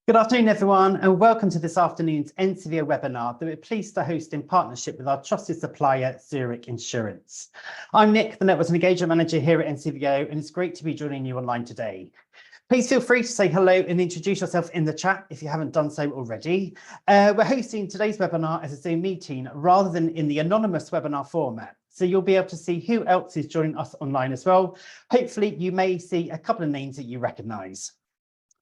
Good afternoon, everyone, and welcome to this afternoon's NCVO webinar that we're pleased to host in partnership with our trusted supplier, Zurich Insurance. I'm Nick, the Networks and Engagement Manager here at NCVO, and it's great to be joining you online today. Please feel free to say hello and introduce yourself in the chat if you haven't done so already. We're hosting today's webinar as a Zoom meeting rather than in the anonymous webinar format. So you'll be able to see who else is joining us online as well. Hopefully you may see a couple of names that you recognise.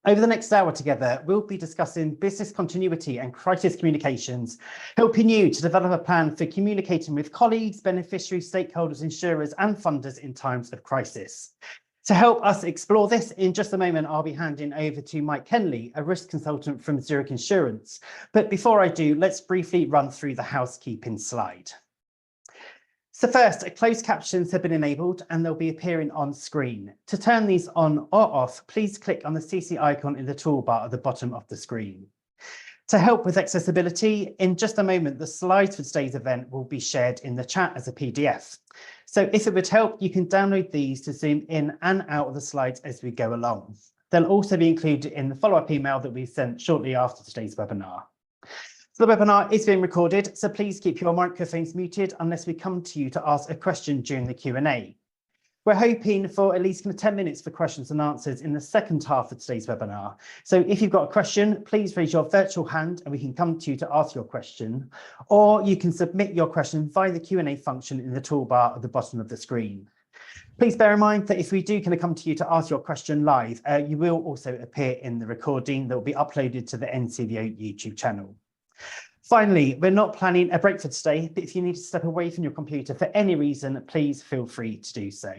Over the next hour together, we'll be discussing business continuity and crisis communications, helping you to develop a plan for communicating with colleagues, beneficiaries, stakeholders, insurers and funders in times of crisis. To help us explore this, in just a moment, I'll be handing over to Mike Henley, a risk consultant from Zurich Insurance. But before I do, let's briefly run through the housekeeping slide. So first, closed captions have been enabled and they'll be appearing on screen. To turn these on or off, please click on the CC icon in the toolbar at the bottom of the screen. To help with accessibility, in just a moment, the slides for today's event will be shared in the chat as a PDF. So if it would help, you can download these to zoom in and out of the slides as we go along. They'll also be included in the follow-up email that we sent shortly after today's webinar. So the webinar is being recorded, so please keep your microphones muted unless we come to you to ask a question during the Q&A. We're hoping for at least 10 minutes for questions and answers in the second half of today's webinar. So if you've got a question, please raise your virtual hand and we can come to you to ask your question, or you can submit your question via the Q&A function in the toolbar at the bottom of the screen. Please bear in mind that if we do come to you to ask your question live, you will also appear in the recording that will be uploaded to the NCVO YouTube channel. Finally, we're not planning a break for today, but if you need to step away from your computer for any reason, please feel free to do so.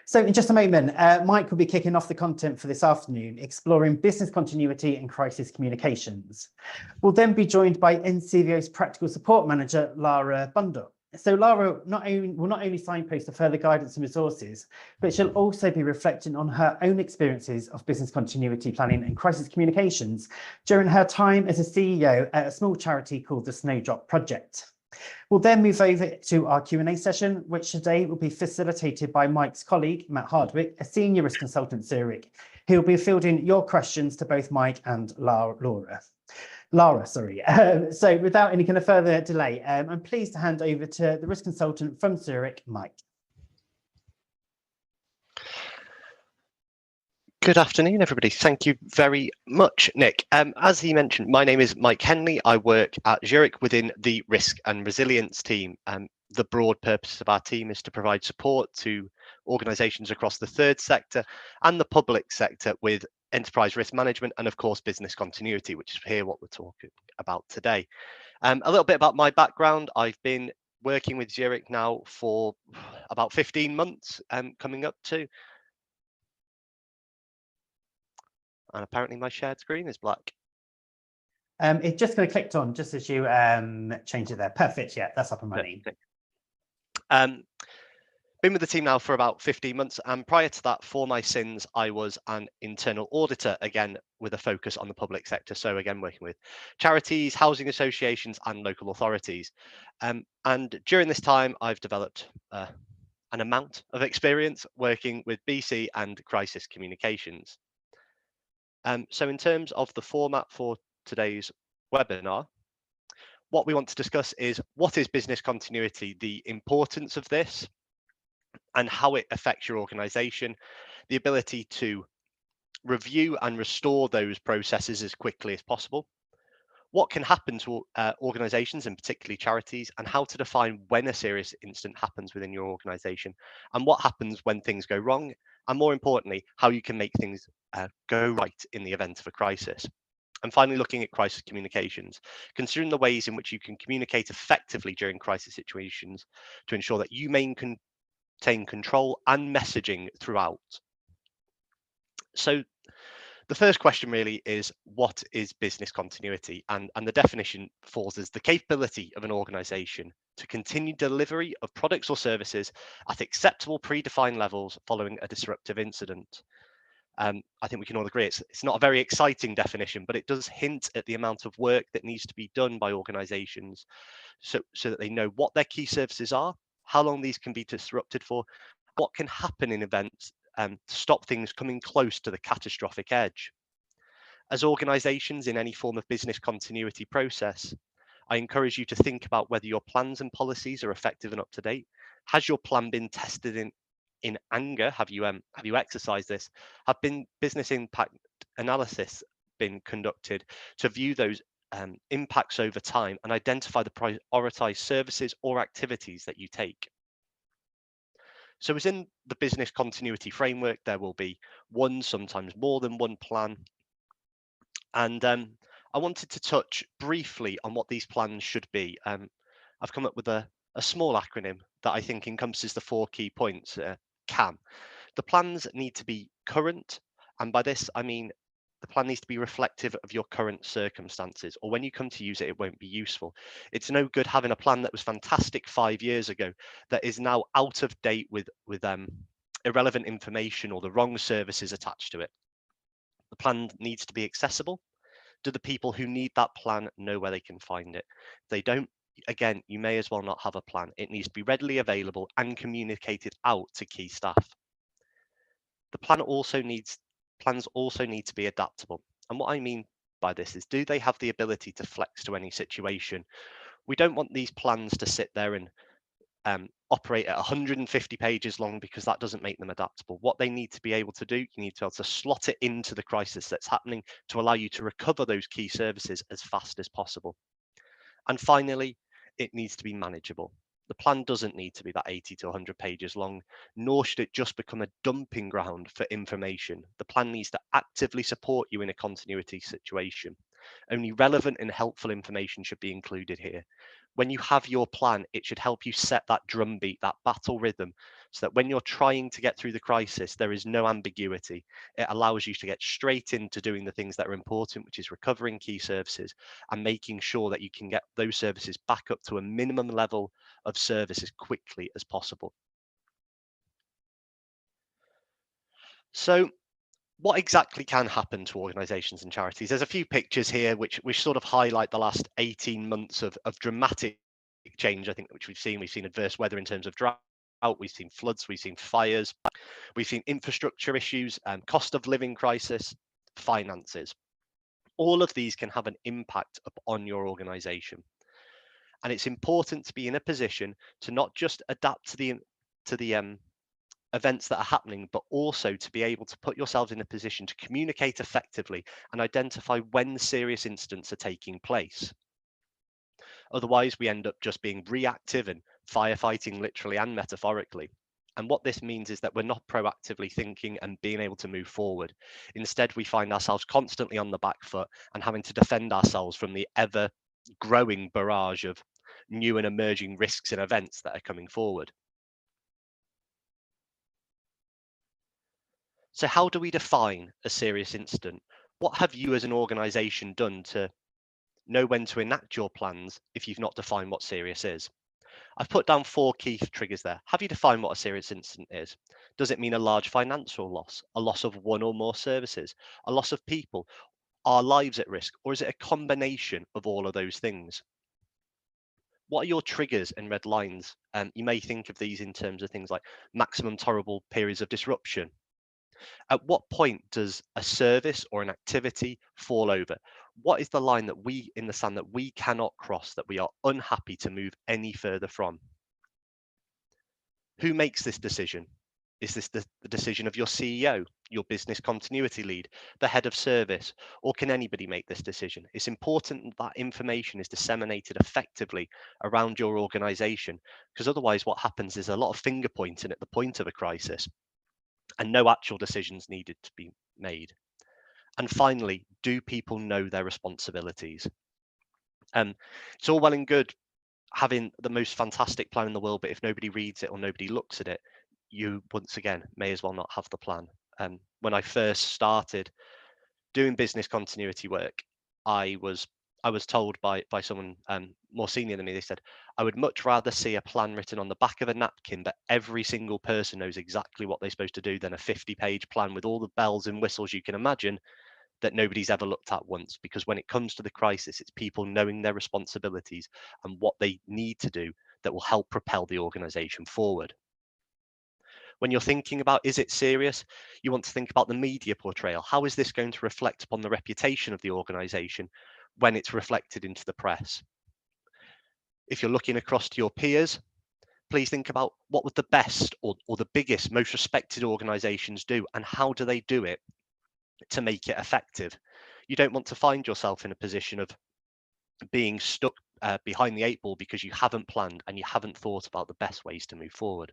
So in just a moment, Mike will be kicking off the content for this afternoon, exploring business continuity and crisis communications. We'll then be joined by NCVO's Practical Support Manager, Lara Bundle. So Lara will not only signpost the further guidance and resources, but she'll also be reflecting on her own experiences of business continuity planning and crisis communications during her time as a CEO at a small charity called the Snowdrop Project. We'll then move over to our Q&A session, which today will be facilitated by Mike's colleague, Matt Hardwick, a senior risk consultant at Zurich. He'll be fielding your questions to both Mike and Lara, sorry. So without any kind of further delay, I'm pleased to hand over to the risk consultant from Zurich, Mike. Good afternoon, everybody. Thank you very much, Nick. As he mentioned, my name is Mike Henley. I work at Zurich within the risk and resilience team. The broad purpose of our team is to provide support to organisations across the third sector and the public sector with enterprise risk management and, of course, business continuity, which is here what we're talking about today. A little bit about my background. I've been working with Zurich now for about 15 months, coming up to. And apparently my shared screen is black. It's just going to click on just as you change it there. Perfect. Yeah, that's up and running. Been with the team now for about 15 months, and prior to that, for my sins, I was an internal auditor, again with a focus on the public sector. So again, working with charities, housing associations and local authorities. And during this time, I've developed an amount of experience working with BC and crisis communications. So in terms of the format for today's webinar, what we want to discuss is what is business continuity, the importance of this, and how it affects your organization, the ability to review and restore those processes as quickly as possible, what can happen to organizations and particularly charities, and how to define when a serious incident happens within your organization, and what happens when things go wrong, and more importantly, how you can make things go right in the event of a crisis. And finally, looking at crisis communications, considering the ways in which you can communicate effectively during crisis situations to ensure that you maintain control and messaging throughout. So the first question really is, what is business continuity? And the definition falls as the capability of an organization to continue delivery of products or services at acceptable predefined levels following a disruptive incident. I think we can all agree it's not a very exciting definition, but it does hint at the amount of work that needs to be done by organizations so that they know what their key services are, how long these can be disrupted for, what can happen in events to stop things coming close to the catastrophic edge. As organisations in any form of business continuity process, I encourage you to think about whether your plans and policies are effective and up to date. Has your plan been tested in anger? Have you exercised this? Have been business impact analysis been conducted to view those impacts over time and identify the prioritized services or activities that you take? So as in the business continuity framework, there will be one, sometimes more than one plan. And I wanted to touch briefly on what these plans should be. I've come up with a small acronym that I think encompasses the 4 key points. CAM. The plans need to be current, and by this I mean the plan needs to be reflective of your current circumstances, or when you come to use it, it won't be useful. It's no good having a plan that was fantastic 5 years ago that is now out of date with irrelevant information or the wrong services attached to it. The plan needs to be accessible. Do the people who need that plan know where they can find it? If they don't, again, you may as well not have a plan. It needs to be readily available and communicated out to key staff. The plans also need to be adaptable. And what I mean by this is, do they have the ability to flex to any situation? We don't want these plans to sit there and operate at 150 pages long, because that doesn't make them adaptable. What they need to be able to do, you need to be able to slot it into the crisis that's happening to allow you to recover those key services as fast as possible. And finally, it needs to be manageable. The plan doesn't need to be that 80 to 100 pages long, nor should it just become a dumping ground for information. The plan needs to actively support you in a continuity situation. Only relevant and helpful information should be included here. When you have your plan, it should help you set that drumbeat, that battle rhythm, so that when you're trying to get through the crisis, there is no ambiguity. It allows you to get straight into doing the things that are important, which is recovering key services and making sure that you can get those services back up to a minimum level of service as quickly as possible. So what exactly can happen to organisations and charities? There's a few pictures here which sort of highlight the last 18 months of dramatic change, I think, which we've seen. We've seen adverse weather in terms of drought, we've seen floods, we've seen fires, we've seen infrastructure issues, cost of living crisis, finances. All of these can have an impact on your organisation. And it's important to be in a position to not just adapt to the events that are happening, but also to be able to put yourselves in a position to communicate effectively and identify when serious incidents are taking place. Otherwise, we end up just being reactive and firefighting literally and metaphorically. And what this means is that we're not proactively thinking and being able to move forward. Instead, we find ourselves constantly on the back foot and having to defend ourselves from the ever growing barrage of new and emerging risks and events that are coming forward. So how do we define a serious incident? What have you as an organisation done to know when to enact your plans if you've not defined what serious is? I've put down 4 key triggers there. Have you defined what a serious incident is? Does it mean a large financial loss, a loss of one or more services, a loss of people, are lives at risk, or is it a combination of all of those things? What are your triggers and red lines? You may think of these in terms of things like maximum tolerable periods of disruption. At what point does a service or an activity fall over? What is the line that we in the sand that we cannot cross, that we are unhappy to move any further from? Who makes this decision? Is this the decision of your CEO, your business continuity lead, the head of service, or can anybody make this decision? It's important that information is disseminated effectively around your organization, because otherwise what happens is a lot of finger pointing at the point of a crisis and no actual decisions needed to be made. And finally, do people know their responsibilities? It's all well and good having the most fantastic plan in the world, but if nobody reads it or nobody looks at it, you once again may as well not have the plan. When I first started doing business continuity work, I was told by someone more senior than me. They said, I would much rather see a plan written on the back of a napkin that every single person knows exactly what they're supposed to do than a 50-page plan with all the bells and whistles you can imagine that nobody's ever looked at once. Because when it comes to the crisis, it's people knowing their responsibilities and what they need to do that will help propel the organization forward. When you're thinking about, is it serious? You want to think about the media portrayal. How is this going to reflect upon the reputation of the organisation when it's reflected into the press? If you're looking across to your peers, please think about what would the best or the biggest, most respected organisations do, and how do they do it to make it effective? You don't want to find yourself in a position of being stuck behind the 8 ball because you haven't planned and you haven't thought about the best ways to move forward.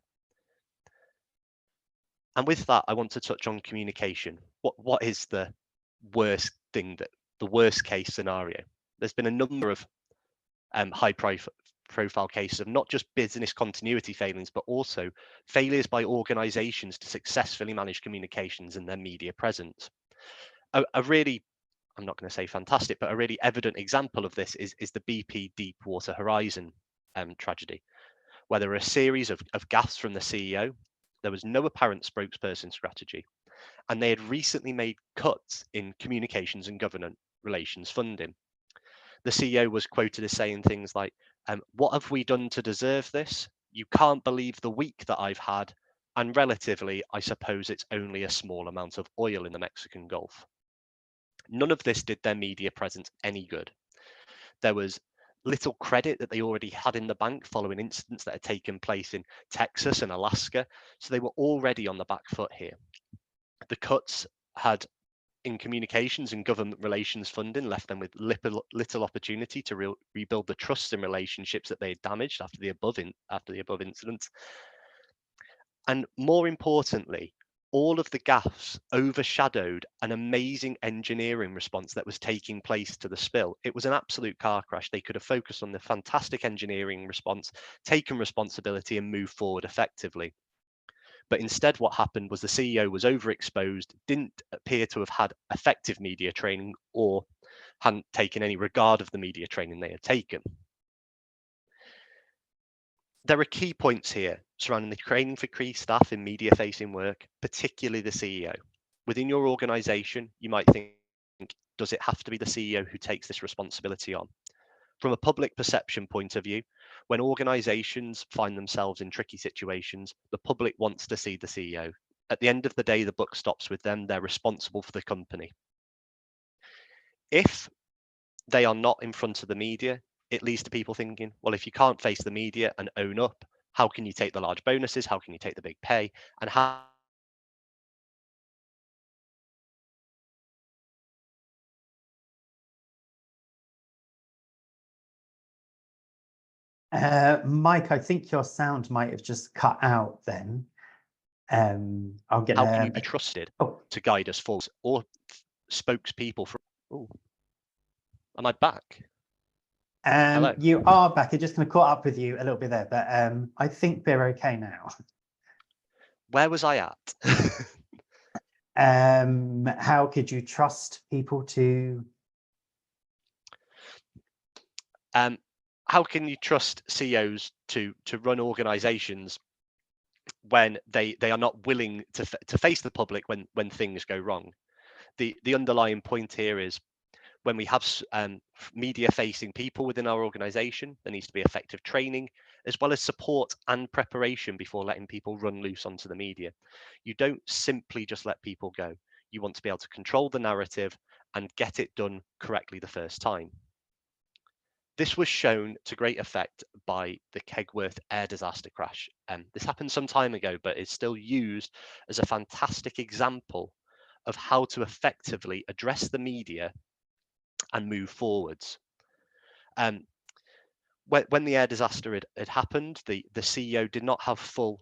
And with that, I want to touch on communication. What is the worst thing, the worst case scenario? There's been a number of high profile cases of not just business continuity failings, but also failures by organizations to successfully manage communications and their media presence. A really, I'm not going to say fantastic, but a really evident example of this is the BP Deepwater Horizon tragedy, where there were a series of gaffes from the CEO. There was no apparent spokesperson strategy, and they had recently made cuts in communications and government relations funding. The CEO was quoted as saying things like, what have we done to deserve this? You can't believe the week that I've had, and relatively, I suppose it's only a small amount of oil in the Mexican Gulf. None of this did their media presence any good. There was little credit that they already had in the bank following incidents that had taken place in Texas and Alaska, so they were already on the back foot here. The cuts had in communications and government relations funding left them with little opportunity to rebuild the trust and relationships that they had damaged after the above incidents. And more importantly, all of the gaffes overshadowed an amazing engineering response that was taking place to the spill. It was an absolute car crash. They could have focused on the fantastic engineering response, taken responsibility, and moved forward effectively. But instead, what happened was the CEO was overexposed, didn't appear to have had effective media training, or hadn't taken any regard of the media training they had taken. There are key points here surrounding the training for key staff in media-facing work, particularly the CEO. Within your organization, you might think, does it have to be the CEO who takes this responsibility on? From a public perception point of view, when organizations find themselves in tricky situations, the public wants to see the CEO. At the end of the day, the buck stops with them. They're responsible for the company. If they are not in front of the media, it leads to people thinking, well, if you can't face the media and own up, how can you take the large bonuses? How can you take the big pay? And how Mike, I think your sound might have just cut out then. I'll get how can you be trusted to guide us forward, or spokespeople from? Oh, am I back? Hello. You are back. I'm just going to caught up with you a little bit there, but I think we're okay now. Where was I at? How could you trust people to? How can you trust CEOs to run organizations when they are not willing to face the public when things go wrong? The underlying point here is, when we have media facing people within our organization, there needs to be effective training as well as support and preparation before letting people run loose onto the media. You don't simply just let people go. You want to be able to control the narrative and get it done correctly the first time. This was shown to great effect by the Kegworth air disaster crash. This happened some time ago, but is still used as a fantastic example of how to effectively address the media and move forwards. When the air disaster had happened, the CEO did not have full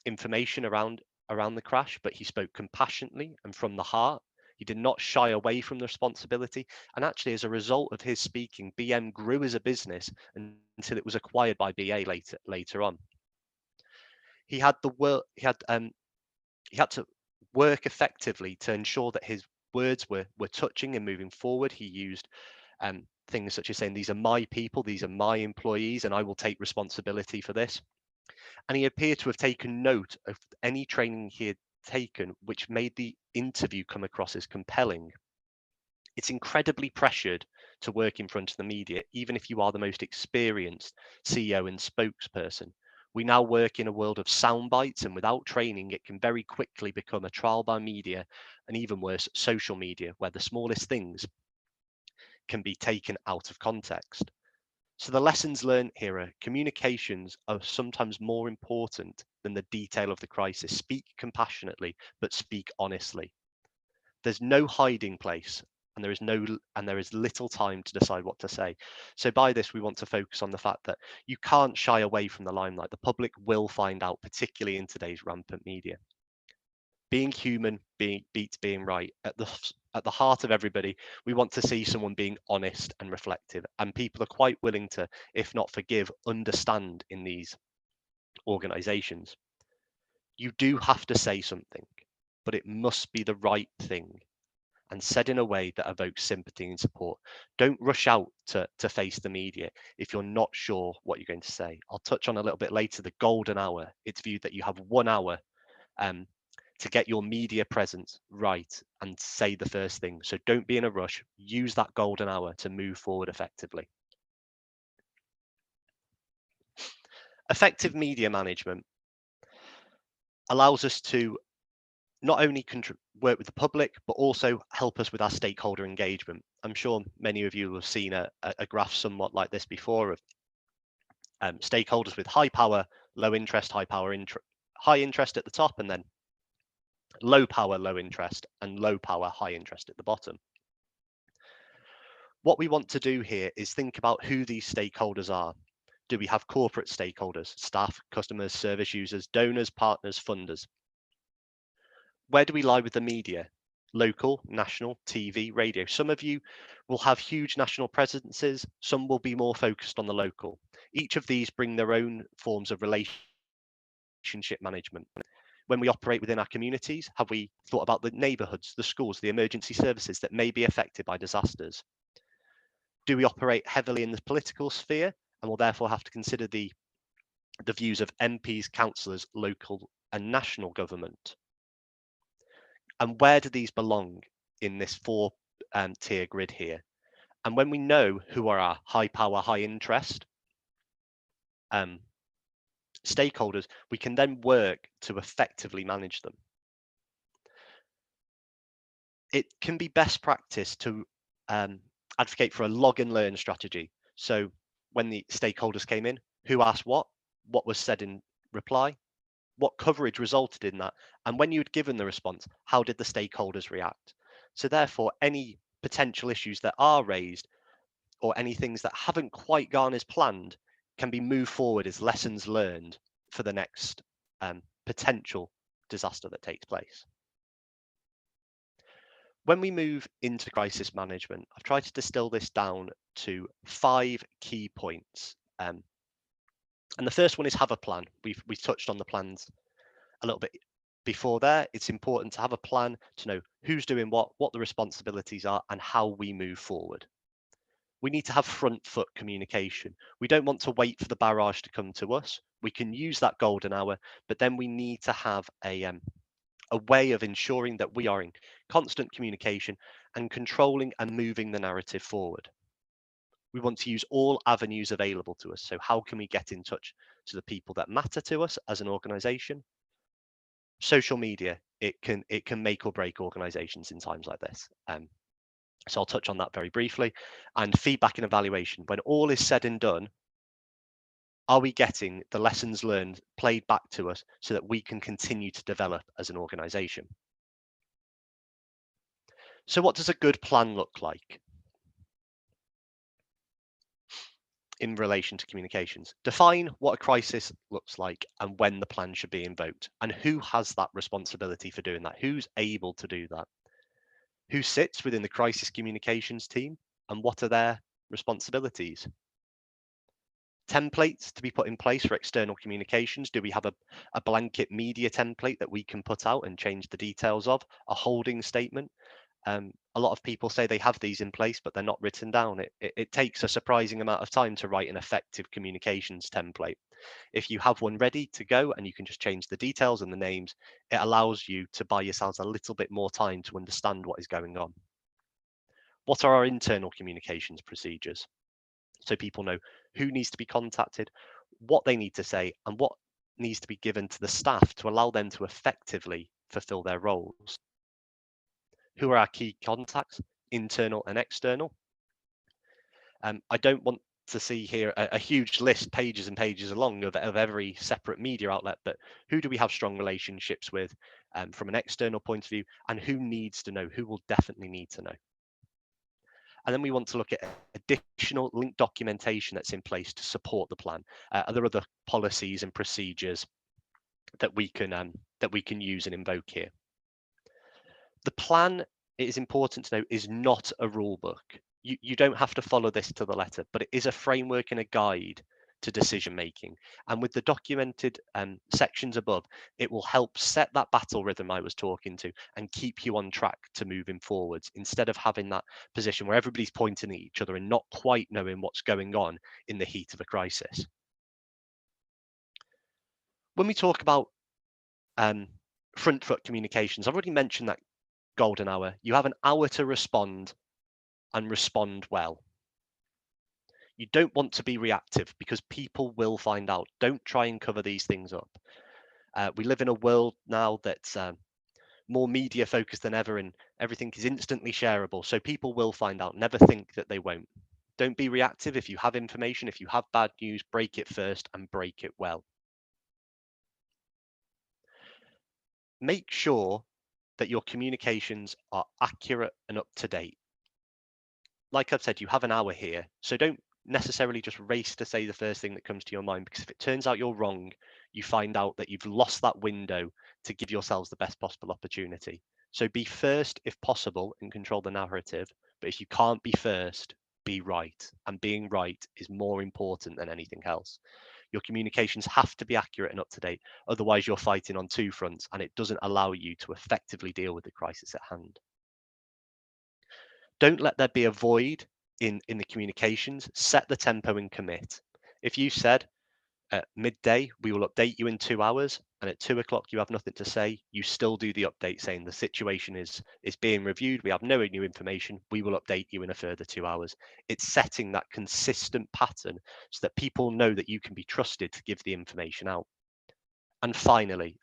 information around the crash, but he spoke compassionately and from the heart. He did not shy away from the responsibility, and actually, as a result of his speaking, BM grew as a business until it was acquired by BA later on. He had to work effectively to ensure that his words were touching and moving forward. He used things such as saying, these are my people, these are my employees, and I will take responsibility for this. And he appeared to have taken note of any training he had taken, which made the interview come across as compelling. It's incredibly pressured to work in front of the media, even if you are the most experienced CEO and spokesperson. We now work in a world of sound bites, and without training, it can very quickly become a trial by media, and even worse, social media, where the smallest things can be taken out of context. So the lessons learned here are communications are sometimes more important than the detail of the crisis. Speak compassionately, but speak honestly. There's no hiding place, and there is little time to decide what to say. So by this, we want to focus on the fact that you can't shy away from the limelight. The public will find out, particularly in today's rampant media. Being human beats being right. At the heart of everybody, we want to see someone being honest and reflective, and people are quite willing to, if not forgive, understand in these organizations. You do have to say something, but it must be the right thing and said in a way that evokes sympathy and support. Don't rush out to face the media if you're not sure what you're going to say. I'll touch on a little bit later the golden hour. It's viewed that you have 1 hour to get your media presence right and say the first thing. So don't be in a rush. Use that golden hour to move forward effectively. Effective media management allows us to not only work with the public, but also help us with our stakeholder engagement. I'm sure many of you have seen a graph somewhat like this before of stakeholders with high power, low interest, high interest at the top, and then low power, low interest, and low power, high interest at the bottom. What we want to do here is think about who these stakeholders are. Do we have corporate stakeholders, staff, customers, service users, donors, partners, funders? Where do we lie with the media? Local, national, TV, radio. Some of you will have huge national presences, some will be more focused on the local. Each of these bring their own forms of relationship management. When we operate within our communities, have we thought about the neighbourhoods, the schools, the emergency services that may be affected by disasters? Do we operate heavily in the political sphere and will therefore have to consider the views of MPs, councillors, local and national government? And where do these belong in this 4-tier grid here? And when we know who are our high power, high interest stakeholders, we can then work to effectively manage them. It can be best practice to advocate for a log and learn strategy. So when the stakeholders came in, who asked what was said in reply, what coverage resulted in that, and when you'd given the response, how did the stakeholders react? So therefore, any potential issues that are raised or any things that haven't quite gone as planned can be moved forward as lessons learned for the next potential disaster that takes place. When we move into crisis management, I've tried to distill this down to 5 key points. And the first one is have a plan. We've touched on the plans a little bit before there. It's important to have a plan to know who's doing what the responsibilities are, and how we move forward. We need to have front foot communication. We don't want to wait for the barrage to come to us. We can use that golden hour, but then we need to have a way of ensuring that we are in constant communication and controlling and moving the narrative forward. We want to use all avenues available to us. So how can we get in touch to the people that matter to us as an organization? Social media, it can make or break organizations in times like this. So I'll touch on that very briefly. And feedback and evaluation. When all is said and done, are we getting the lessons learned played back to us so that we can continue to develop as an organization? So what does a good plan look like in relation to communications? Define what a crisis looks like and when the plan should be invoked, and who has that responsibility for doing that? Who's able to do that? Who sits within the crisis communications team, and what are their responsibilities? Templates to be put in place for external communications. Do we have a blanket media template that we can put out and change the details of? A holding statement. A lot of people say they have these in place, but they're not written down. It takes a surprising amount of time to write an effective communications template. If you have one ready to go and you can just change the details and the names, it allows you to buy yourselves a little bit more time to understand what is going on. What are our internal communications procedures? So people know who needs to be contacted, what they need to say, and what needs to be given to the staff to allow them to effectively fulfill their roles. Who are our key contacts, internal and external? I don't want to see here a huge list, pages and pages long, of every separate media outlet, but who do we have strong relationships with from an external point of view, and who needs to know, who will definitely need to know? And then we want to look at additional linked documentation that's in place to support the plan. Are there other policies and procedures that we can use and invoke here? The plan, it is important to know, is not a rule book. You don't have to follow this to the letter, but it is a framework and a guide to decision making. And with the documented sections above, it will help set that battle rhythm I was talking to and keep you on track to moving forwards, instead of having that position where everybody's pointing at each other and not quite knowing what's going on in the heat of a crisis. When we talk about front foot communications, I've already mentioned that golden hour. You have an hour to respond, and respond well. You don't want to be reactive, because people will find out. Don't try and cover these things up. We live in a world now that's more media focused than ever, and everything is instantly shareable. So people will find out. Never think that they won't. Don't be reactive. If you have information, if you have bad news, break it first and break it well. Make sure that your communications are accurate and up to date. Like I've said, you have an hour here, so don't necessarily just race to say the first thing that comes to your mind, because if it turns out you're wrong, you find out that you've lost that window to give yourselves the best possible opportunity. So be first if possible and control the narrative, but if you can't be first, be right. And being right is more important than anything else. Your communications have to be accurate and up to date, otherwise you're fighting on two fronts, and it doesn't allow you to effectively deal with the crisis at hand. Don't let there be a void in the communications. Set the tempo and commit. If you said at midday, we will update you in 2 hours, and at 2 o'clock you have nothing to say, you still do the update saying the situation is being reviewed, we have no new information, we will update you in a further 2 hours. It's setting that consistent pattern so that people know that you can be trusted to give the information out. And finally,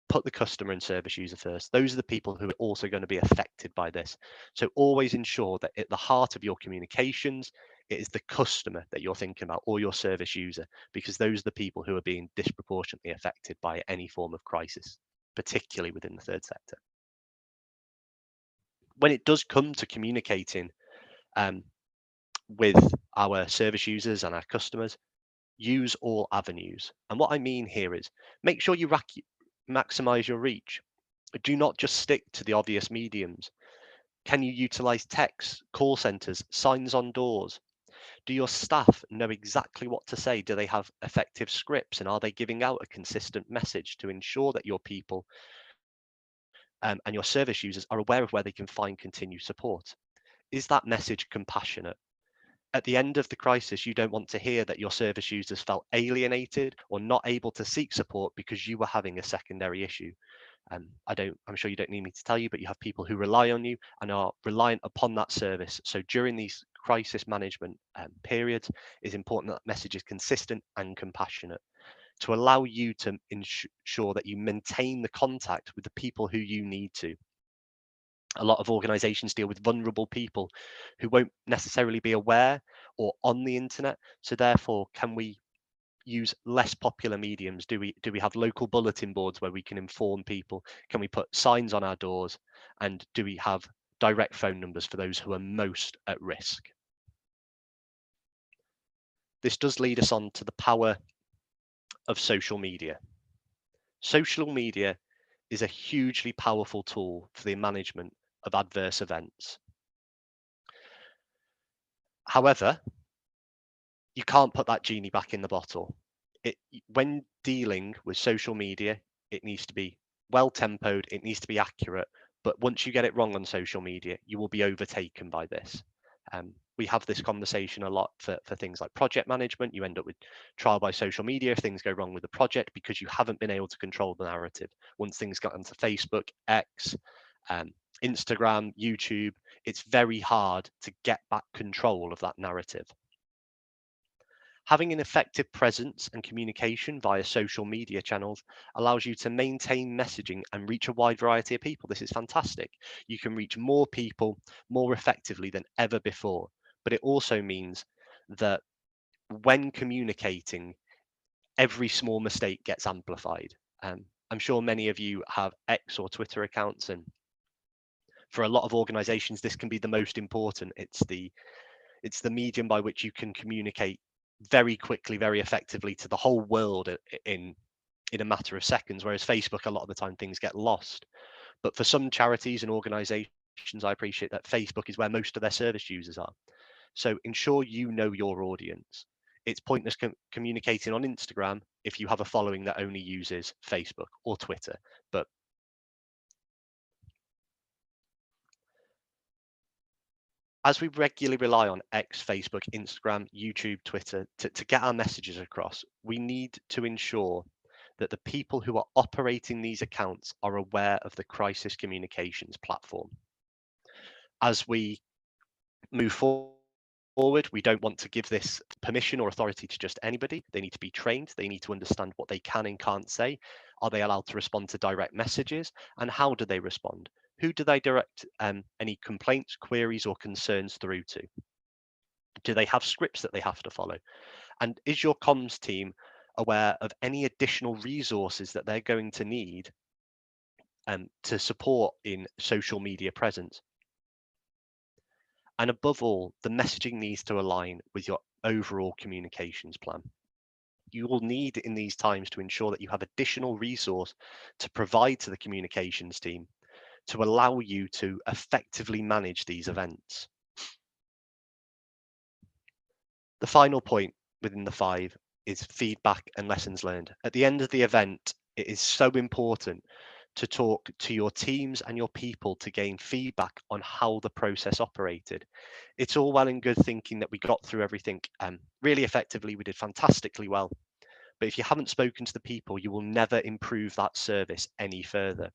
put the customer and service user first. Those are the people who are also going to be affected by this. So always ensure that at the heart of your communications, it is the customer that you're thinking about, or your service user, because those are the people who are being disproportionately affected by any form of crisis, particularly within the third sector. When it does come to communicating with our service users and our customers, use all avenues. And what I mean here is make sure you maximize your reach. Do not just stick to the obvious mediums. Can you utilize text, call centers, signs on doors? Do your staff know exactly what to say? Do they have effective scripts, and are they giving out a consistent message to ensure that your people and your service users are aware of where they can find continued support? Is that message compassionate? At the end of the crisis, you don't want to hear that your service users felt alienated or not able to seek support because you were having a secondary issue. I'm sure you don't need me to tell you, but you have people who rely on you and are reliant upon that service. So during these crisis management periods, it's important that message is consistent and compassionate to allow you to ensure that you maintain the contact with the people who you need to. A lot of organizations deal with vulnerable people who won't necessarily be aware or on the internet. So therefore, can we use less popular mediums? Do we have local bulletin boards where we can inform people? Can we put signs on our doors? And do we have direct phone numbers for those who are most at risk? This does lead us on to the power of social media. Social media is a hugely powerful tool for the management of adverse events. However, you can't put that genie back in the bottle. When dealing with social media, it needs to be well tempoed, it needs to be accurate, but once you get it wrong on social media, you will be overtaken by this. We have this conversation a lot for things like project management. You end up with trial by social media if things go wrong with the project because you haven't been able to control the narrative. Once things got onto Facebook, X, Instagram, YouTube, it's very hard to get back control of that narrative. Having an effective presence and communication via social media channels allows you to maintain messaging and reach a wide variety of people. This is fantastic. You can reach more people more effectively than ever before. But it also means that when communicating, every small mistake gets amplified. I'm sure many of you have X or Twitter accounts, and for a lot of organizations, this can be the most important. It's the medium by which you can communicate very quickly, very effectively to the whole world in a matter of seconds, whereas Facebook, a lot of the time things get lost. But for some charities and organizations, I appreciate that Facebook is where most of their service users are. So ensure you know your audience. It's pointless communicating on Instagram if you have a following that only uses Facebook or Twitter. But as we regularly rely on X, Facebook, Instagram, YouTube, Twitter to get our messages across, we need to ensure that the people who are operating these accounts are aware of the crisis communications platform. As we move forward, we don't want to give this permission or authority to just anybody. They need to be trained. They need to understand what they can and can't say. Are they allowed to respond to direct messages? And how do they respond? Who do they direct any complaints, queries, or concerns through to? Do they have scripts that they have to follow? And is your comms team aware of any additional resources that they're going to need to support in social media presence? And above all, the messaging needs to align with your overall communications plan. You will need in these times to ensure that you have additional resource to provide to the communications team to allow you to effectively manage these events. The final point within the 5 is feedback and lessons learned. At the end of the event, it is so important to talk to your teams and your people to gain feedback on how the process operated. It's all well and good thinking that we got through everything really effectively, we did fantastically well. But if you haven't spoken to the people, you will never improve that service any further.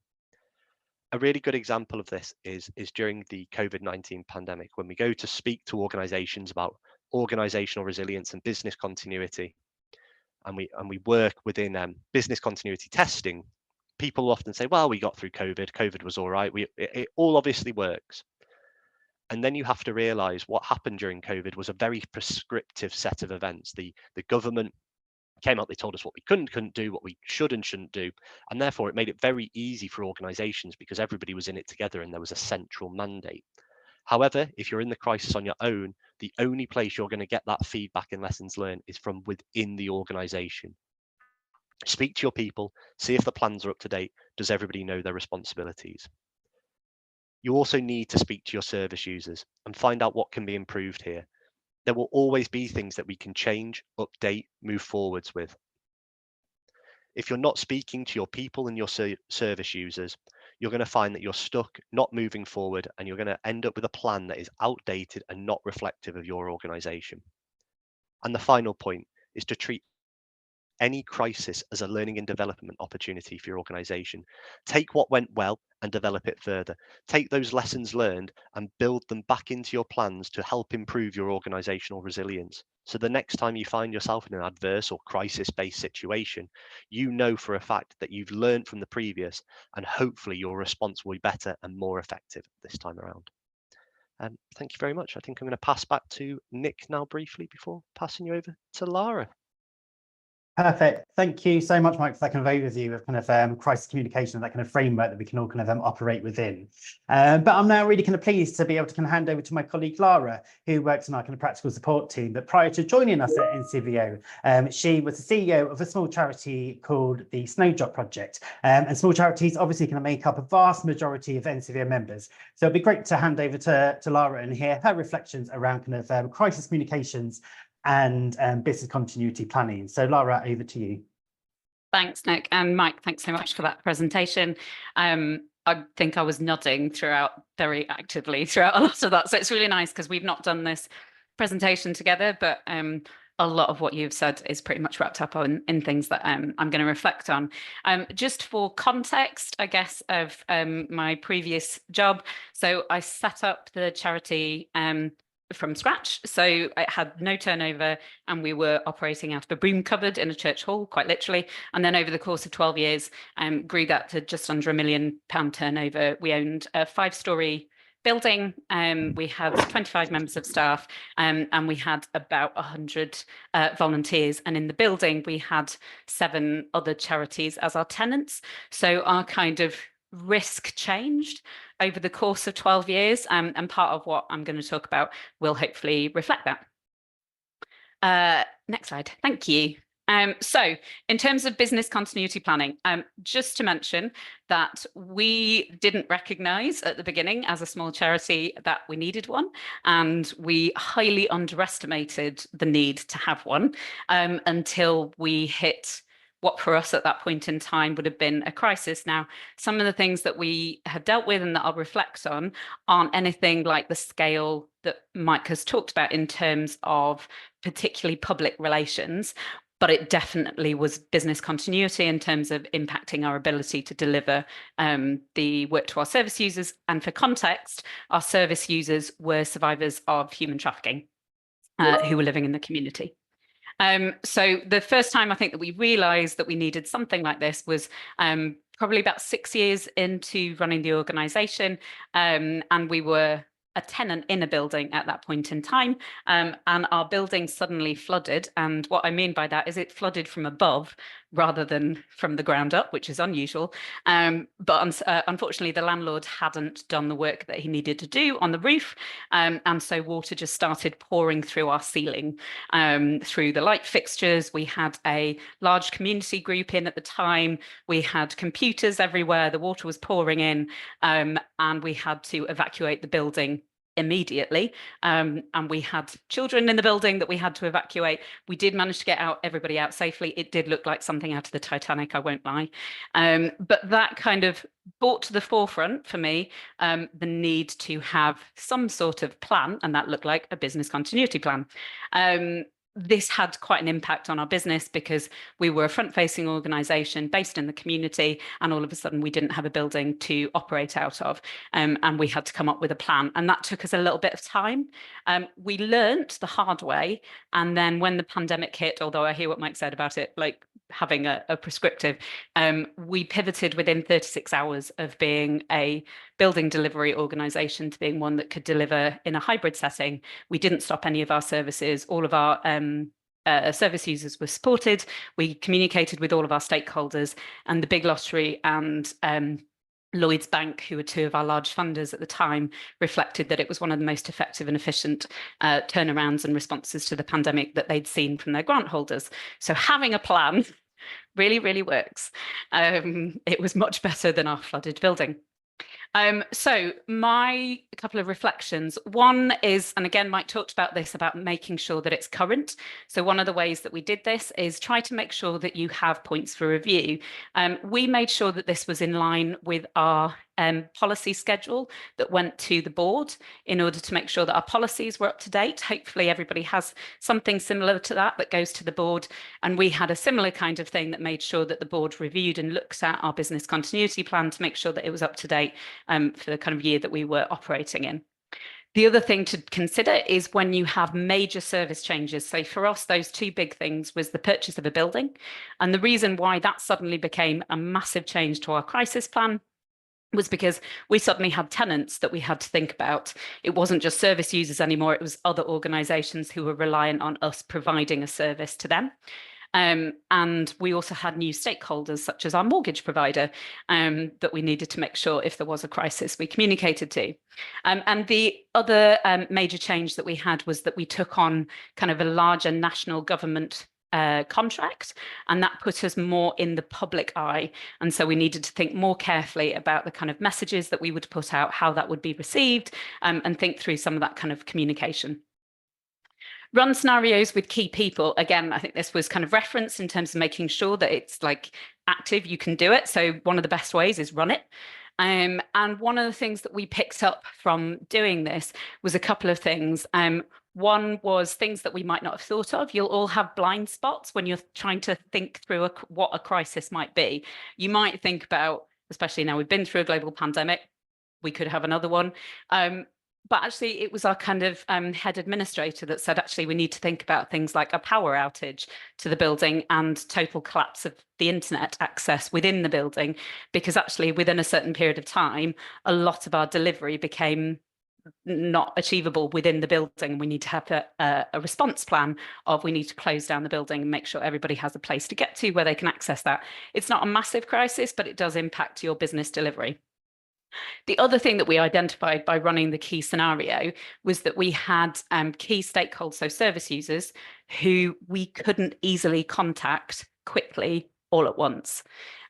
A really good example of this is during the COVID-19 pandemic, when we go to speak to organizations about organizational resilience and business continuity, and we work within business continuity testing. People often say, well, we got through COVID. COVID was all right. It all obviously works. And then you have to realize what happened during COVID was a very prescriptive set of events. The government came out, they told us what we couldn't do, what we should and shouldn't do. And therefore, it made it very easy for organizations because everybody was in it together and there was a central mandate. However, if you're in the crisis on your own, the only place you're going to get that feedback and lessons learned is from within the organization. Speak to your people, see if the plans are up to date. Does everybody know their responsibilities? You also need to speak to your service users and find out what can be improved here. There will always be things that we can change, update, move forwards with. If you're not speaking to your people and your service users, you're going to find that you're stuck, not moving forward, and you're going to end up with a plan that is outdated and not reflective of your organization. And the final point is to treat any crisis as a learning and development opportunity for your organization. Take what went well and develop it further. Take those lessons learned and build them back into your plans to help improve your organizational resilience. So the next time you find yourself in an adverse or crisis-based situation, you know for a fact that you've learned from the previous, and hopefully your response will be better and more effective this time around. Thank you very much. I think I'm going to pass back to Nick now briefly before passing you over to Lara. Perfect. Thank you so much, Mike, for that kind of overview of kind of crisis communication, that kind of framework that we can all kind of operate within. But I'm now really kind of pleased to be able to kind of hand over to my colleague Lara, who works in our kind of practical support team. But prior to joining us at NCVO, she was the CEO of a small charity called the Snowdrop Project. And small charities obviously can make up a vast majority of NCVO members. So it'd be great to hand over to Lara and hear her reflections around kind of crisis communications and business continuity planning. So Lara, over to you. Thanks, Nick. And Mike, thanks so much for that presentation. I think I was nodding very actively throughout a lot of that. So it's really nice because we've not done this presentation together, but a lot of what you've said is pretty much wrapped up in things that I'm going to reflect on. Just for context, I guess, of my previous job. So I set up the charity from scratch. So it had no turnover, and we were operating out of a broom cupboard in a church hall, quite literally. And then over the course of 12 years, grew that to just under £1 million turnover. We owned a 5-storey building. We had 25 members of staff, and we had about 100 volunteers. And in the building, we had 7 other charities as our tenants. So our kind of risk changed over the course of 12 years. And part of what I'm going to talk about will hopefully reflect that. Next slide. Thank you. So in terms of business continuity planning, just to mention that we didn't recognise at the beginning as a small charity that we needed one, and we highly underestimated the need to have one until we hit what for us at that point in time would have been a crisis. Now, some of the things that we have dealt with and that I'll reflect on aren't anything like the scale that Mike has talked about in terms of particularly public relations, but it definitely was business continuity in terms of impacting our ability to deliver the work to our service users. And for context, our service users were survivors of human trafficking who were living in the community. So the first time I think that we realised that we needed something like this was probably about 6 years into running the organisation, and we were a tenant in a building at that point in time, and our building suddenly flooded. And what I mean by that is it flooded from above rather than from the ground up, which is unusual. But unfortunately, the landlord hadn't done the work that he needed to do on the roof. And so water just started pouring through our ceiling, through the light fixtures. We had a large community group in at the time. We had computers everywhere. The water was pouring in, and we had to evacuate the building immediately, and we had children in the building that we had to evacuate. We did manage to get everybody out safely. It did look like something out of the Titanic, I won't lie, but that kind of brought to the forefront for me the need to have some sort of plan, and that looked like a business continuity plan. This had quite an impact on our business because we were a front-facing organisation based in the community, and all of a sudden we didn't have a building to operate out of, and we had to come up with a plan, and that took us a little bit of time. We learnt the hard way, and then when the pandemic hit, although I hear what Mike said about it, like having a prescriptive, we pivoted within 36 hours of being a building delivery organisation to being one that could deliver in a hybrid setting. We didn't stop any of our services. All of our service users were supported. We communicated with all of our stakeholders, and the Big Lottery and Lloyds Bank, who were 2 of our large funders at the time, reflected that it was one of the most effective and efficient turnarounds and responses to the pandemic that they'd seen from their grant holders. So having a plan really, really works. It was much better than our flooded building. So my couple of reflections. One is, and again, Mike talked about this, about making sure that it's current. So one of the ways that we did this is try to make sure that you have points for review. We made sure that this was in line with our policy schedule that went to the board in order to make sure that our policies were up to date. Hopefully everybody has something similar to that that goes to the board. And we had a similar kind of thing that made sure that the board reviewed and looked at our business continuity plan to make sure that it was up to date for the kind of year that we were operating in. The other thing to consider is when you have major service changes. So for us, those 2 big things was the purchase of a building. And the reason why that suddenly became a massive change to our crisis plan was because we suddenly had tenants that we had to think about. It wasn't just service users anymore, it was other organisations who were reliant on us providing a service to them. And we also had new stakeholders, such as our mortgage provider, that we needed to make sure if there was a crisis we communicated to. And the other major change that we had was that we took on kind of a larger national government contract, and that put us more in the public eye. And so we needed to think more carefully about the kind of messages that we would put out, how that would be received, and think through some of that kind of communication. Run scenarios with key people. Again, I think this was kind of referenced in terms of making sure that it's like active, you can do it. So one of the best ways is run it. And one of the things that we picked up from doing this was a couple of things. One was things that we might not have thought of. You'll all have blind spots when you're trying to think through what a crisis might be. You might think about, especially now we've been through a global pandemic, we could have another one. But actually, it was our kind of head administrator that said, actually, we need to think about things like a power outage to the building and total collapse of the internet access within the building, because actually within a certain period of time, a lot of our delivery became not achievable within the building. We need to have a response plan of we need to close down the building and make sure everybody has a place to get to where they can access that. It's not a massive crisis, but it does impact your business delivery. The other thing that we identified by running the key scenario was that we had key stakeholders, so service users, who we couldn't easily contact quickly all at once.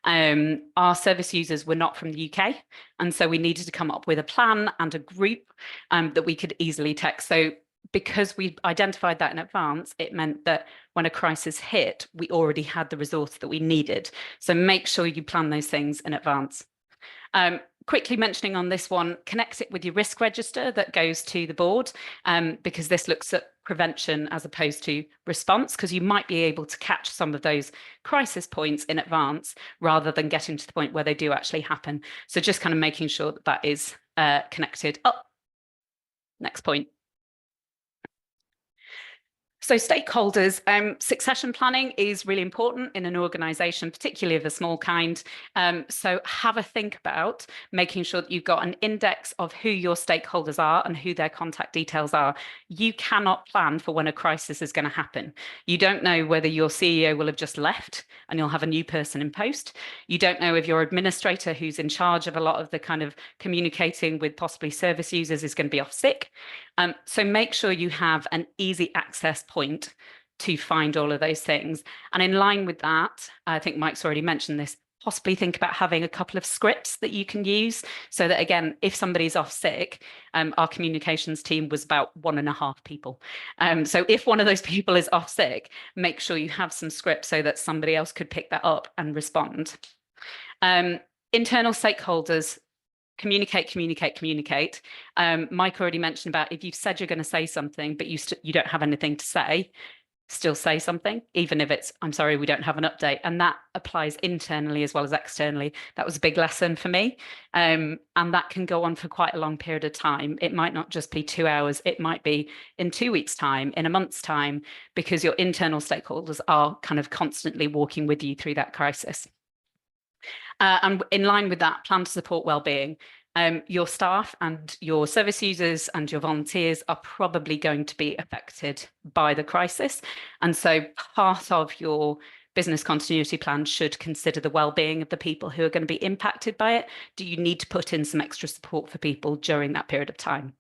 Our service users were not from the UK, and so we needed to come up with a plan and a group that we could easily text. So because we identified that in advance, it meant that when a crisis hit, we already had the resource that we needed. So make sure you plan those things in advance. Quickly mentioning on this one, connect it with your risk register that goes to the board, because this looks at prevention as opposed to response, because you might be able to catch some of those crisis points in advance rather than getting to the point where they do actually happen. So just kind of making sure that that is connected up. Next point. So stakeholders, succession planning is really important in an organisation, particularly of a small kind. So have a think about making sure that you've got an index of who your stakeholders are and who their contact details are. You cannot plan for when a crisis is going to happen. You don't know whether your CEO will have just left and you'll have a new person in post. You don't know if your administrator, who's in charge of a lot of the kind of communicating with possibly service users, is going to be off sick. So make sure you have an easy access point to find all of those things. And in line with that, I think Mike's already mentioned this, possibly think about having a couple of scripts that you can use so that, again, if somebody's off sick, our communications team was about 1.5 people. So if one of those people is off sick, make sure you have some scripts so that somebody else could pick that up and respond. Internal stakeholders, communicate. Mike already mentioned about if you've said you're going to say something, but you don't have anything to say, still say something, even if it's, I'm sorry, we don't have an update. And that applies internally as well as externally. That was a big lesson for me. And that can go on for quite a long period of time. It might not just be 2 hours. It might be in 2 weeks' time, in a month's time, because your internal stakeholders are kind of constantly walking with you through that crisis. And in line with that, plan to support well-being. Your staff and your service users and your volunteers are probably going to be affected by the crisis. And so part of your business continuity plan should consider the well-being of the people who are going to be impacted by it. Do you need to put in some extra support for people during that period of time?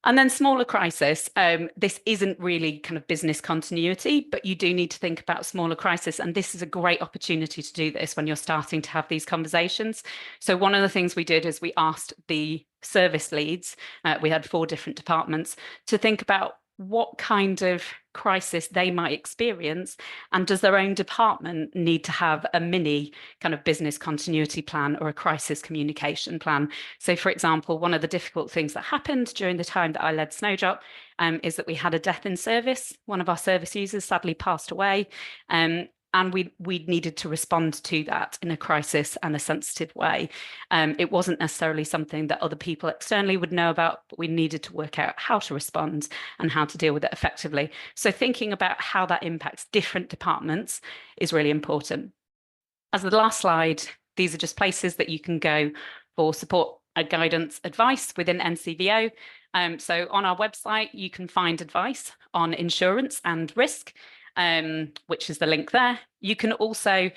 And then smaller crisis, this isn't really kind of business continuity, but you do need to think about smaller crisis. And this is a great opportunity to do this when you're starting to have these conversations. So one of the things we did is we asked the service leads, we had 4 different departments, to think about what kind of crisis they might experience, and does their own department need to have a mini kind of business continuity plan or a crisis communication plan. So for example, one of the difficult things that happened during the time that I led Snowdrop is that we had a death in service. One of our service users sadly passed away, and we needed to respond to that in a crisis and a sensitive way. It wasn't necessarily something that other people externally would know about, but we needed to work out how to respond and how to deal with it effectively. So thinking about how that impacts different departments is really important. As the last slide, these are just places that you can go for support, guidance, advice within NCVO. So on our website, you can find advice on insurance and risk, which is the link there. You can also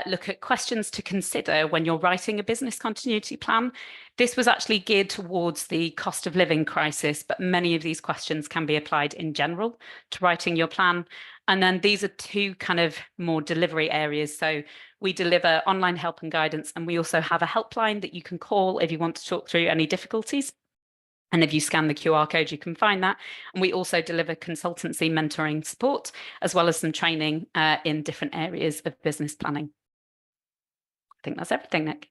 look at questions to consider when you're writing a business continuity plan. This was actually geared towards the cost of living crisis, but many of these questions can be applied in general to writing your plan. And then these are 2 kind of more delivery areas. So we deliver online help and guidance, and we also have a helpline that you can call if you want to talk through any difficulties. And if you scan the QR code, you can find that. And we also deliver consultancy, mentoring support, as well as some training in different areas of business planning. I think that's everything, Nick.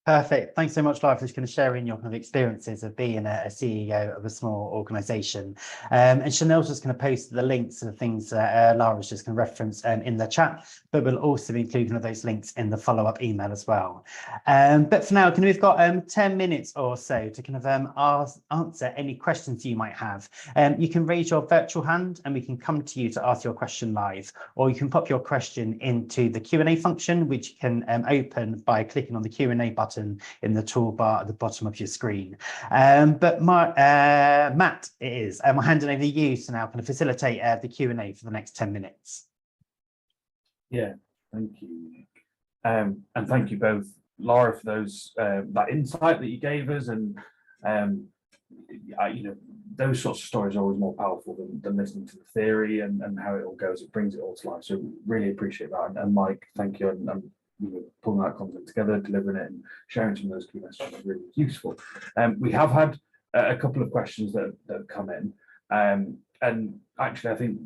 Perfect. Thanks so much, Lara, for just kind of sharing your kind of experiences of being a CEO of a small organisation. And Chanel's just going to post the links to the things that Lara's just going to reference in the chat, but we'll also be including those links in the follow-up email as well. But for now, we've got 10 minutes or so to kind of answer any questions you might have. You can raise your virtual hand and we can come to you to ask your question live, or you can pop your question into the Q&A function, which you can open by clicking on the Q&A button in the toolbar at the bottom of your screen. But Matt, I'm handing over to you to now kind of facilitate the Q&A for the next 10 minutes. Yeah, thank you, Nick. And thank you both, Lara, for those that insight that you gave us. And you know, those sorts of stories are always more powerful than listening to the theory and how it all goes. It brings it all to life. So really appreciate that. And Mike, thank you. And you know, pulling that content together, delivering it, and sharing some of those key messages is really useful. We have had a couple of questions that have come in, and actually, I think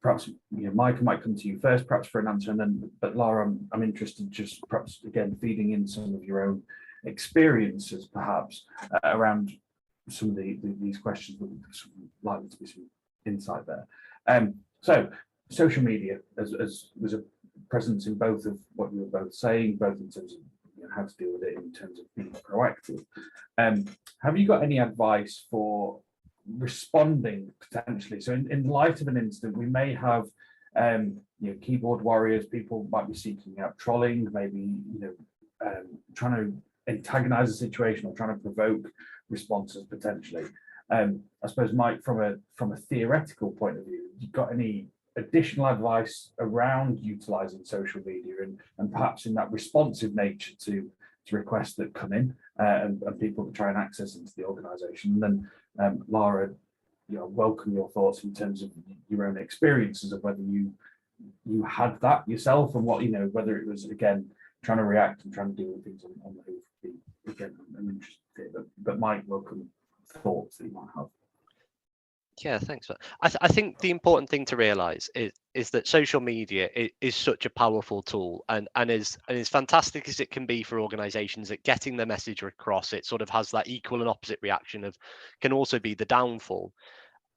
perhaps Mike might come to you first, perhaps for an answer, and then. But Lara, I'm interested, just perhaps again feeding in some of your own experiences, perhaps around some of these questions. There's likely to be some insight there. So social media as was a presence in both of what you were both saying, both in terms of how to deal with it, in terms of being proactive. Have you got any advice for responding potentially? So in light of an incident, we may have keyboard warriors, people might be seeking out trolling, maybe trying to antagonize a situation or trying to provoke responses potentially. I suppose, Mike, from a theoretical point of view, you got any additional advice around utilizing social media and perhaps in that responsive nature to requests that come in and people to try and access into the organization? And then Lara, welcome your thoughts in terms of your own experiences of whether you had that yourself and what, whether it was, again, trying to react and trying to deal with things on the hoof. Again, I'm interested here, but Mike, welcome thoughts that you might have. Yeah, thanks. I think the important thing to realize is that social media is such a powerful tool and is fantastic as it can be for organizations at getting their message across. It sort of has that equal and opposite reaction of can also be the downfall.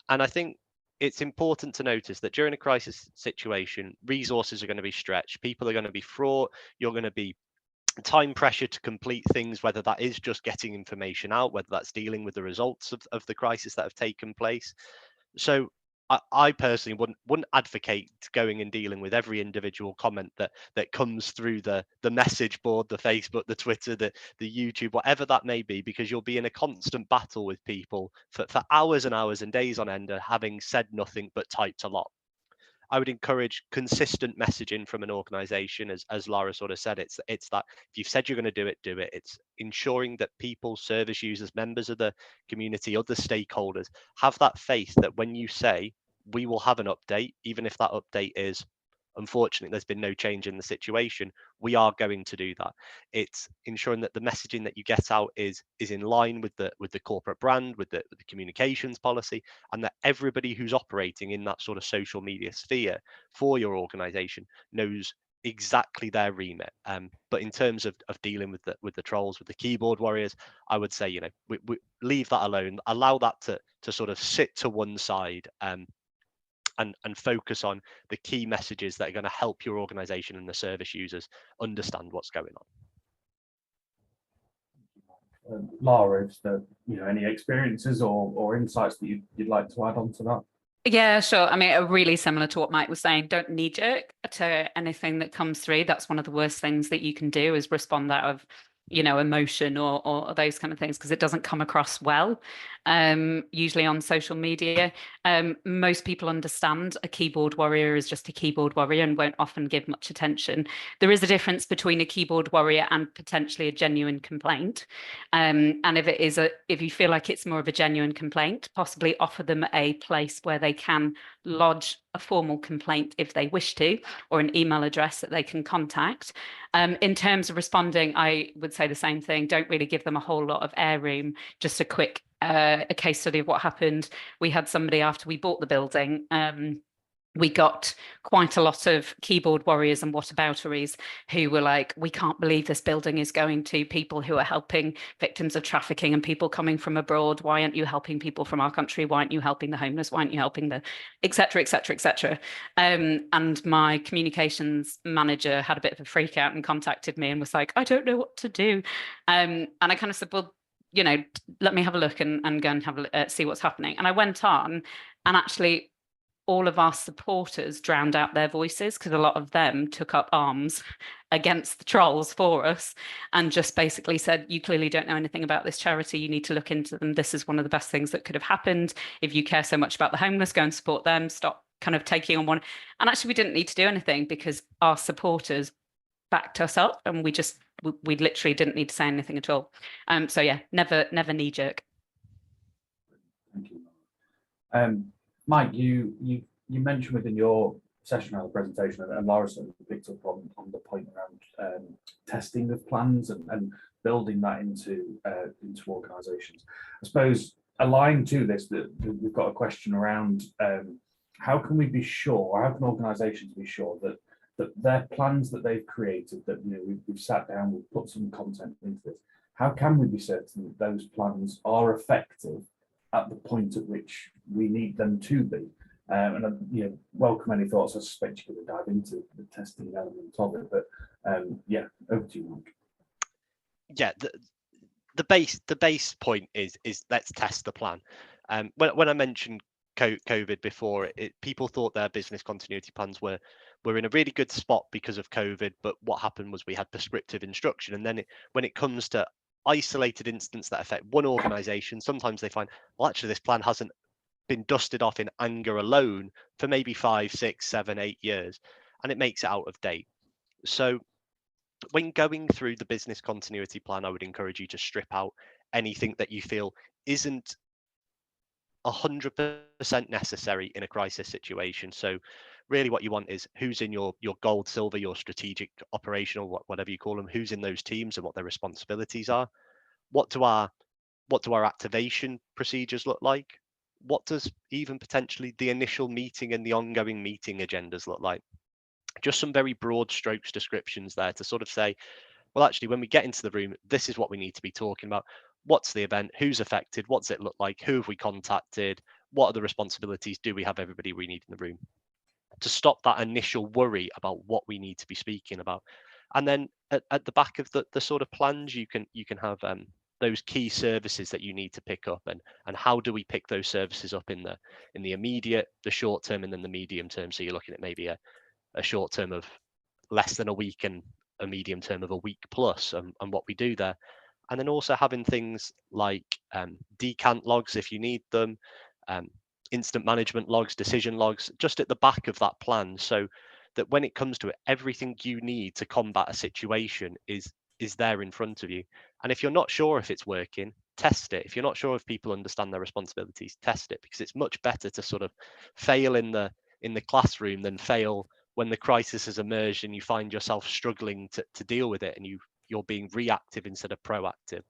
And I think it's important to notice that during a crisis situation, resources are going to be stretched, people are going to be fraught, you're going to be time pressure to complete things, whether that is just getting information out, whether that's dealing with the results of the crisis that have taken place. So I personally wouldn't advocate going and dealing with every individual comment that comes through the message board, the Facebook, the Twitter, the YouTube, whatever that may be, because you'll be in a constant battle with people for hours and hours and days on end, having said nothing but typed a lot. I would encourage consistent messaging from an organization, as Lara sort of said. It's that if you've said you're going to do it, do it. It's ensuring that people, service users, members of the community, other stakeholders have that faith that when you say we will have an update, even if that update is, unfortunately, there's been no change in the situation, we are going to do that. It's ensuring that the messaging that you get out is in line with the corporate brand, with the communications policy, and that everybody who's operating in that sort of social media sphere for your organization knows exactly their remit. But in terms of dealing with the trolls, with the keyboard warriors, I would say, we leave that alone, allow that to sort of sit to one side, and focus on the key messages that are going to help your organization and the service users understand what's going on. Lara, is there any experiences or insights that you'd like to add on to that? Yeah, sure. I mean, really similar to what Mike was saying. Don't knee-jerk to anything that comes through. That's one of the worst things that you can do, is respond out of emotion or those kind of things, because it doesn't come across well. Usually on social media, most people understand a keyboard warrior is just a keyboard warrior and won't often give much attention. There is a difference between a keyboard warrior and potentially a genuine complaint. And if you feel like it's more of a genuine complaint, possibly offer them a place where they can lodge a formal complaint if they wish to, or an email address that they can contact. In terms of responding, I would say the same thing. Don't really give them a whole lot of air room. Just a quick a case study of what happened. We had somebody, after we bought the building, we got quite a lot of keyboard warriors and whatabouteries who were like, we can't believe this building is going to people who are helping victims of trafficking and people coming from abroad. Why aren't you helping people from our country? Why aren't you helping the homeless? Why aren't you helping the et cetera, et cetera, et cetera? And my communications manager had a bit of a freak out and contacted me and was like, I don't know what to do. And I kind of said, well, you know, let me have a look and go and have a see what's happening. And I went on, and actually all of our supporters drowned out their voices because a lot of them took up arms against the trolls for us and just basically said, you clearly don't know anything about this charity. You need to look into them. This is one of the best things that could have happened. If you care so much about the homeless, go and support them. Stop kind of taking on one. And actually, we didn't need to do anything because our supporters backed us up, and we literally didn't need to say anything at all. So yeah, never knee jerk. Thank you. Mike, you mentioned within your session on the presentation, and Laura certainly picked up on the point around testing of plans and building that into organisations. I suppose aligned to this, that we've got a question around how can we be sure, or how can organisations be sure that their plans that they've created, that we've sat down, we've put some content into this. How can we be certain that those plans are effective at the point at which we need them to be? And welcome any thoughts. I suspect you're going to dive into the testing element of it, but yeah, over to you, Mike. Yeah, the base point is let's test the plan. When I mentioned COVID before, people thought their business continuity plans were in a really good spot because of COVID, but what happened was we had prescriptive instruction, and then when it comes to isolated incidents that affect one organization, sometimes they find, well, actually this plan hasn't been dusted off in anger alone for maybe 5, 6, 7, 8 years, and it makes it out of date. So when going through the business continuity plan, I would encourage you to strip out anything that you feel isn't 100% necessary in a crisis situation. So really what you want is who's in your gold, silver, your strategic, operational, whatever you call them, who's in those teams and what their responsibilities are. What do our activation procedures look like? What does even potentially the initial meeting and the ongoing meeting agendas look like? Just some very broad strokes descriptions there to sort of say, well, actually, when we get into the room, this is what we need to be talking about. What's the event? Who's affected? What's it look like? Who have we contacted? What are the responsibilities? Do we have everybody we need in the room? To stop that initial worry about what we need to be speaking about. And then at the back of the sort of plans, you can have those key services that you need to pick up, and how do we pick those services up in the immediate, the short term, and then the medium term. So you're looking at maybe a short term of less than a week and a medium term of a week plus, and what we do there. And then also having things like decant logs if you need them, incident management logs, decision logs, just at the back of that plan, so that when it comes to it, everything you need to combat a situation is there in front of you. And if you're not sure if it's working, test it. If you're not sure if people understand their responsibilities, test it, because it's much better to sort of fail in the classroom than fail when the crisis has emerged and you find yourself struggling to deal with it, and you're being reactive instead of proactive.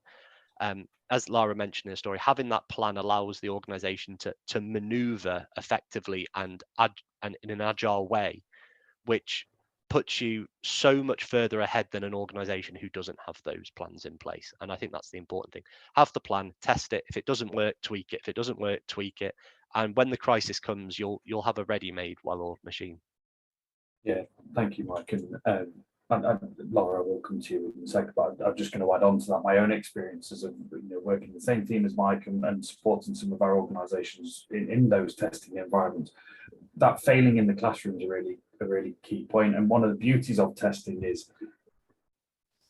As Lara mentioned in her story, having that plan allows the organization to maneuver effectively and in an agile way, which puts you so much further ahead than an organization who doesn't have those plans in place. And I think that's the important thing. Have the plan, test it. If it doesn't work, tweak it. If it doesn't work, tweak it. And when the crisis comes, you'll have a ready-made, well-oiled machine. Yeah, thank you, Mike. And Laura, will come to you in a second, but I'm just going to add on to that my own experiences of working in the same team as Mike and supporting some of our organisations in those testing environments. That failing in the classroom is a really key point. And one of the beauties of testing is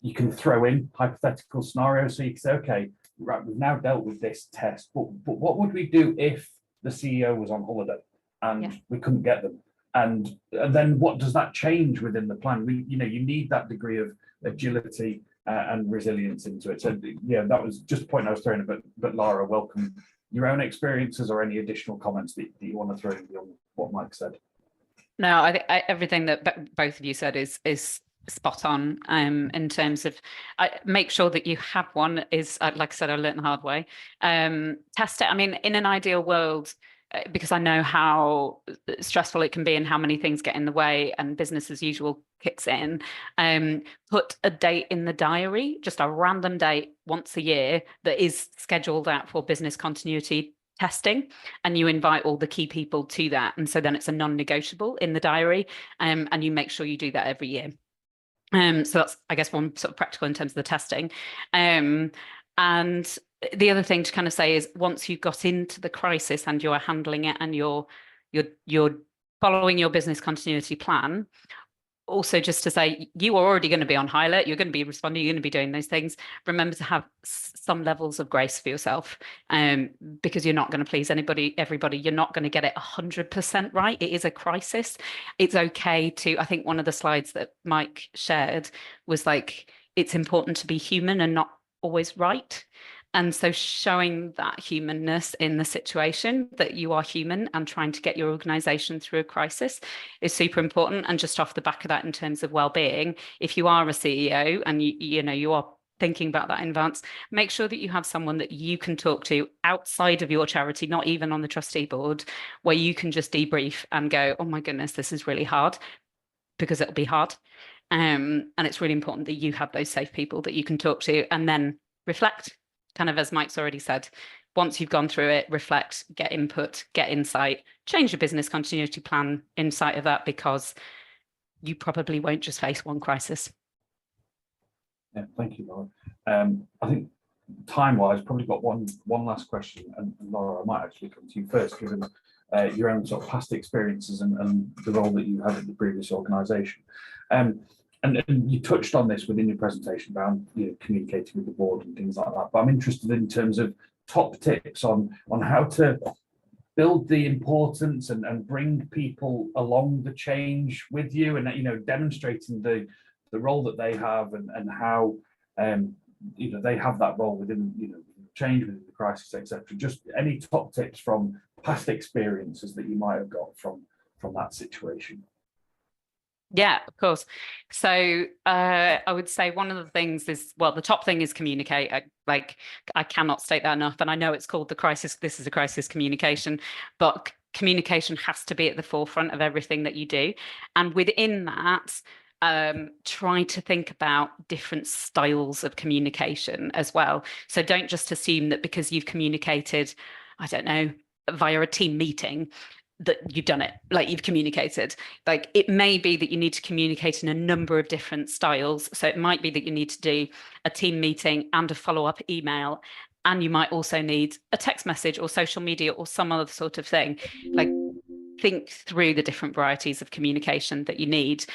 you can throw in hypothetical scenarios. So you can say, okay, right, we've now dealt with this test, but what would we do if the CEO was on holiday and we couldn't get them? And then what does that change within the plan? You need that degree of agility and resilience into it. So yeah, that was just a point I was throwing. But Lara, welcome your own experiences or any additional comments that you want to throw in beyond what Mike said. No, I think everything that both of you said is spot on. In terms of make sure that you have one is like I said, I learned the hard way. Test it. I mean, in an ideal world, because I know how stressful it can be and how many things get in the way and business as usual kicks in, put a date in the diary, just a random date once a year that is scheduled out for business continuity testing, and you invite all the key people to that. And so then it's a non-negotiable in the diary, and you make sure you do that every year. So that's, I guess, one sort of practical in terms of the testing. And the other thing to kind of say is, once you've got into the crisis and you're handling it and you're following your business continuity plan, also just to say, you are already going to be on high alert, you're going to be responding, you're going to be doing those things. Remember to have some levels of grace for yourself, because you're not going to please everybody. You're not going to get it 100% right. It is a crisis. It's okay to, I think one of the slides that Mike shared was like, it's important to be human and not always right. And so showing that humanness in the situation, that you are human and trying to get your organization through a crisis, is super important. And just off the back of that, in terms of well-being, if you are a CEO and you are thinking about that in advance, make sure that you have someone that you can talk to outside of your charity, not even on the trustee board, where you can just debrief and go, oh my goodness, this is really hard, because it'll be hard. And it's really important that you have those safe people that you can talk to, and then reflect. Kind of as Mike's already said, once you've gone through it, reflect, get input, get insight, change your business continuity plan in sight of that, because you probably won't just face one crisis. Yeah, thank you, Laura. I think time-wise, probably got one last question, and Laura, I might actually come to you first, given your own sort of past experiences and the role that you had at the previous organisation. And you touched on this within your presentation around communicating with the board and things like that. But I'm interested in terms of top tips on how to build the importance and bring people along the change with you, and demonstrating the role that they have and how they have that role within change, within the crisis, etc. Just any top tips from past experiences that you might have got from that situation. Yeah, of course. So I would say one of the things is, well, the top thing is communicate. I cannot state that enough. And I know it's called the crisis. This is a crisis communication, but communication has to be at the forefront of everything that you do. And within that, try to think about different styles of communication as well. So don't just assume that because you've communicated, I don't know, via a team meeting, that you've done it, like you've communicated. Like, it may be that you need to communicate in a number of different styles. So it might be that you need to do a team meeting and a follow-up email, and you might also need a text message or social media or some other sort of thing. Like, think through the different varieties of communication that you need.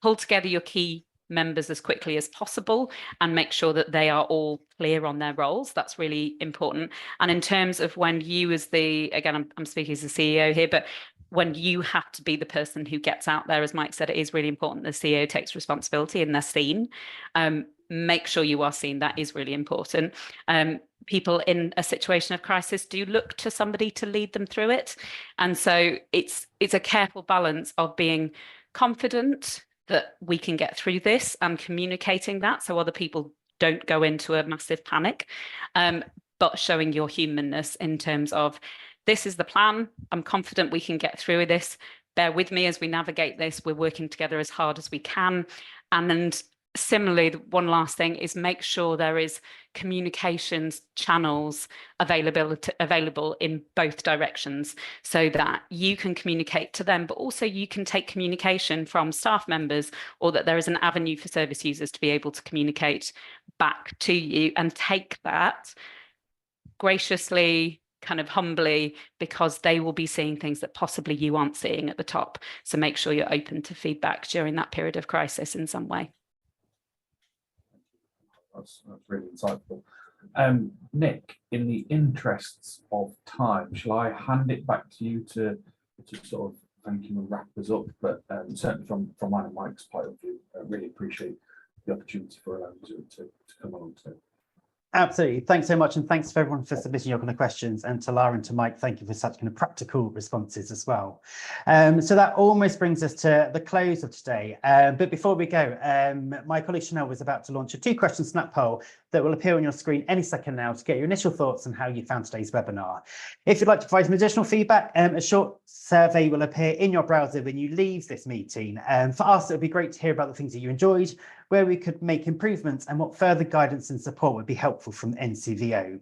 Pull together your key members as quickly as possible and make sure that they are all clear on their roles. That's really important. And in terms of when you, as again, I'm speaking as a CEO here, but when you have to be the person who gets out there, as Mike said, it is really important the CEO takes responsibility and they're seen. Make sure you are seen. That is really important. People in a situation of crisis do look to somebody to lead them through it. And so it's a careful balance of being confident that we can get through this and communicating that so other people don't go into a massive panic, but showing your humanness in terms of, this is the plan, I'm confident we can get through this, bear with me as we navigate this, we're working together as hard as we can. And then similarly, one last thing is make sure there is communications channels available in both directions, so that you can communicate to them, but also you can take communication from staff members, or that there is an avenue for service users to be able to communicate back to you, and take that graciously, kind of humbly, because they will be seeing things that possibly you aren't seeing at the top. So make sure you're open to feedback during that period of crisis in some way. That's really insightful. Nick, in the interests of time, shall I hand it back to you to sort of thank you and wrap us up? But certainly from mine and Mike's point of view, I really appreciate the opportunity for allowing to come along today. Absolutely. Thanks so much. And thanks for everyone for submitting your kind of questions. And to Lara and to Mike, thank you for such kind of practical responses as well. So that almost brings us to the close of today. But before we go, my colleague Chanel was about to launch a 2-question snap poll that will appear on your screen any second now to get your initial thoughts on how you found today's webinar. If you'd like to provide some additional feedback, a short survey will appear in your browser when you leave this meeting. For us, it would be great to hear about the things that you enjoyed, where we could make improvements, and what further guidance and support would be helpful from NCVO.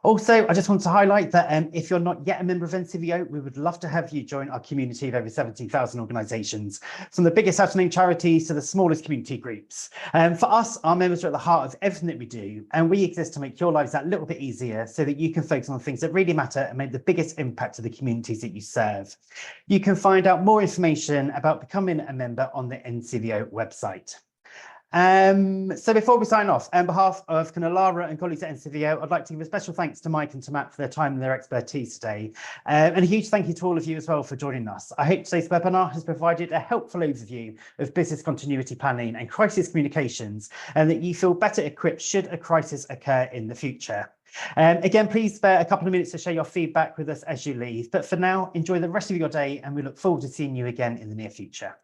Also, I just want to highlight that if you're not yet a member of NCVO, we would love to have you join our community of over 17,000 organisations, from the biggest out-of-name charities to the smallest community groups. For us, our members are at the heart of everything that we do, and we exist to make your lives that little bit easier so that you can focus on the things that really matter and make the biggest impact to the communities that you serve. You can find out more information about becoming a member on the NCVO website. So before we sign off, on behalf of Lara and colleagues at NCVO, I'd like to give a special thanks to Mike and to Matt for their time and their expertise today. And a huge thank you to all of you as well for joining us. I hope today's webinar has provided a helpful overview of business continuity planning and crisis communications, and that you feel better equipped should a crisis occur in the future. Again, please spare a couple of minutes to share your feedback with us as you leave. But for now, enjoy the rest of your day, and we look forward to seeing you again in the near future.